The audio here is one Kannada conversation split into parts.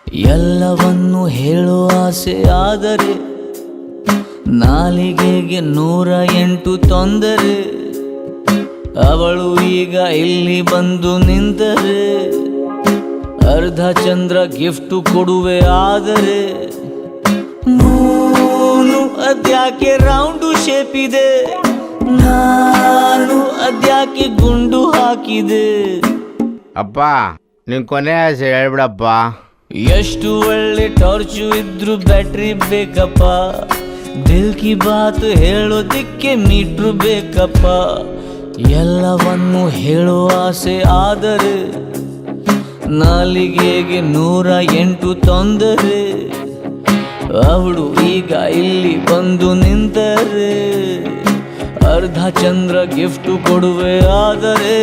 ಎಲ್ಲವನ್ನು ಹೇಳೋ ಆಸೆ ಆದರೆ ನಾಲಿಗೆಗೆ 108 ತೊಂದರೆ. ಅವಳು ಈಗ ಇಲ್ಲಿ ಬಂದು ನಿಂತರೆ ಅರ್ಧ ಚಂದ್ರ ಗಿಫ್ಟ್ ಕೊಡುವೆ ಆದರೆ ಮೂನು ಅದ್ಯಾಕೆ ರೌಂಡು ಶೇಪ್ ಇದೆ, ನಾನು ಅದ್ಯಾಕೆ ಗುಂಡು ಹಾಕಿದೆ. ಅಪ್ಪ ನಿನ್ ಕೊನೆ ಆಸೆ ಹೇಳ್ಬಿಡಪ್ಪ. ಎಷ್ಟು ಒಳ್ಳೆ ಟಾರ್ಚು ಇದ್ರು ಬ್ಯಾಟ್ರಿ ಬೇಕಪ್ಪ, ದಿಲ್ ಕಿ ಬಾತ್ ಹೇಳೋದಿಕ್ಕೆ ಮೀಟ್ರು ಬೇಕಪ್ಪ. ಎಲ್ಲವನ್ನು ಹೇಳೋ ಆಸೆ ಆದರೆ ನಾಲಿಗೆಗೆ 108 ತೊಂದರೆ. ಅವಳು ಈಗ ಇಲ್ಲಿ ಬಂದು ನಿಂತರೆ ಅರ್ಧ ಚಂದ್ರ ಗಿಫ್ಟ್ ಕೊಡುವೆ ಆದರೆ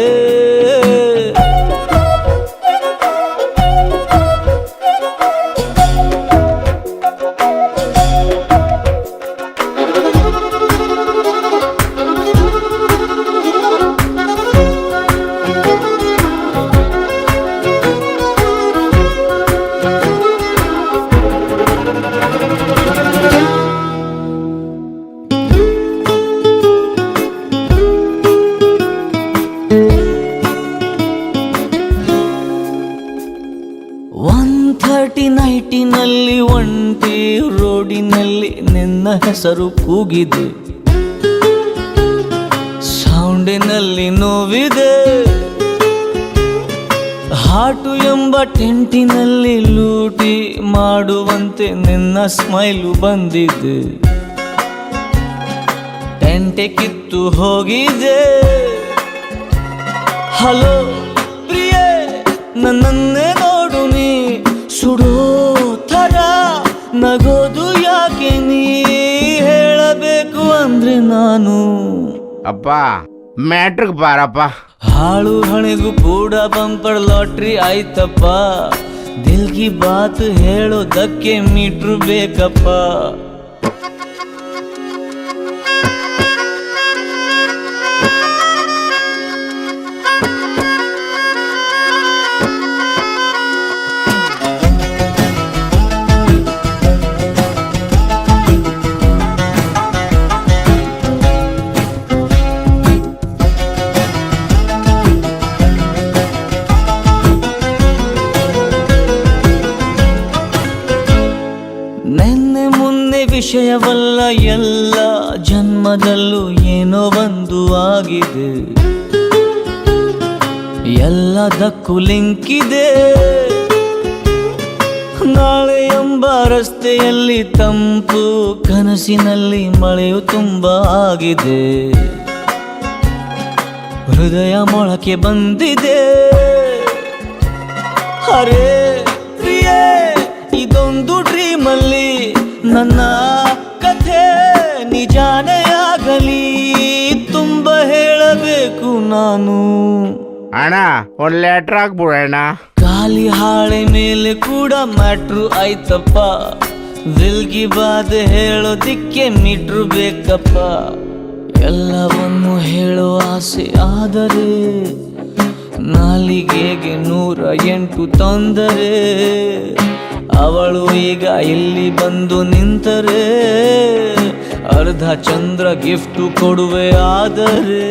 130 ಒಂಟಿ ರೋಡಿನಲ್ಲಿ ನಿನ್ನ ಹೆಸರು ಕೂಗಿದೆ, ಸೌಂಡಿನಲ್ಲಿ ನೋವಿದೆ. ಹಾಟು ಎಂಬ ಟೆಂಟಿನಲ್ಲಿ ಲೂಟಿ ಮಾಡುವಂತೆ ನಿನ್ನ ಸ್ಮೈಲು ಬಂದಿದೆ. ಟೆಂಟೆ ಕಿತ್ತು ಹೋಗಿದೆ. ಹಲೋ ಪ್ರಿಯೆ, ನನ್ನನ್ನೇ ನೋಡು ನೀ ಸುಡೋ ಥರ ನಗೋದು ಯಾಕೆ ನೀ ಹೇಳಬೇಕು ಅಂದ್ರೆ ನಾನು. ಅಪ್ಪ ಮ್ಯಾಟ್ರಿಕ್ ಬಾರಪ್ಪ. ಹಾಳು ಹಣೆಗೂ ಕೂಡ ಬಂಪರ್ ಲಾಟ್ರಿ ಆಯ್ತಪ್ಪ, ದಿಲ್ ಕಿ ಬಾತ್ ಹೇಳೋದಕ್ಕೆ ಮೀಟ್ರು ಬೇಕಪ್ಪ. ನೆನ್ನೆ ಮೊನ್ನೆ ವಿಷಯವಲ್ಲ, ಎಲ್ಲ ಜನ್ಮದಲ್ಲೂ ಏನೋ ಒಂದು ಆಗಿದೆ. ಎಲ್ಲದಕ್ಕೂ ಲಿಂಕ್ ಇದೆ. ನಾಳೆ ಎಂಬ ರಸ್ತೆಯಲ್ಲಿ ತಂಪು, ಕನಸಿನಲ್ಲಿ ಮಳೆಯು ತುಂಬ ಆಗಿದೆ. ಹೃದಯ ಮೊಳಕೆ ಬಂದಿದೆ. ಅರೆ ಪ್ರಿಯೆ, ಇದೊಂದು ಡ್ರೀಮಲ್ಲಿ ನನ್ನ ಕಥೆ ನಿಜಾನೇ ಆಗಲಿ, ತುಂಬ ಹೇಳಬೇಕು ನಾನು. ಅಣ್ಣ ಒಂದು ಲೆಟ್ರ್ ಹಾಕ್ಬಿಡೋಣ. ಖಾಲಿ ಹಾಳೆ ಮೇಲೆ ಕೂಡ ಮ್ಯಾಟ್ರು ಆಯ್ತಪ್ಪ, ದಿಲ್ ಕಿ ಬಾತ್ ಹೇಳೋದಿಕ್ಕೆ ಮೀಟ್ರು ಬೇಕಪ್ಪ. ಎಲ್ಲವನ್ನು ಹೇಳೋ ಆಸೆ ಆದರೆ ನಾಲಿಗೆಗೆ 108 ತೊಂದರೆ. ಅವಳು ಈಗ ಇಲ್ಲಿ ಬಂದು ನಿಂತರೆ ಅರ್ಧ ಚಂದ್ರ ಗಿಫ್ಟ್ ಕೊಡುವೆ ಆದರೆ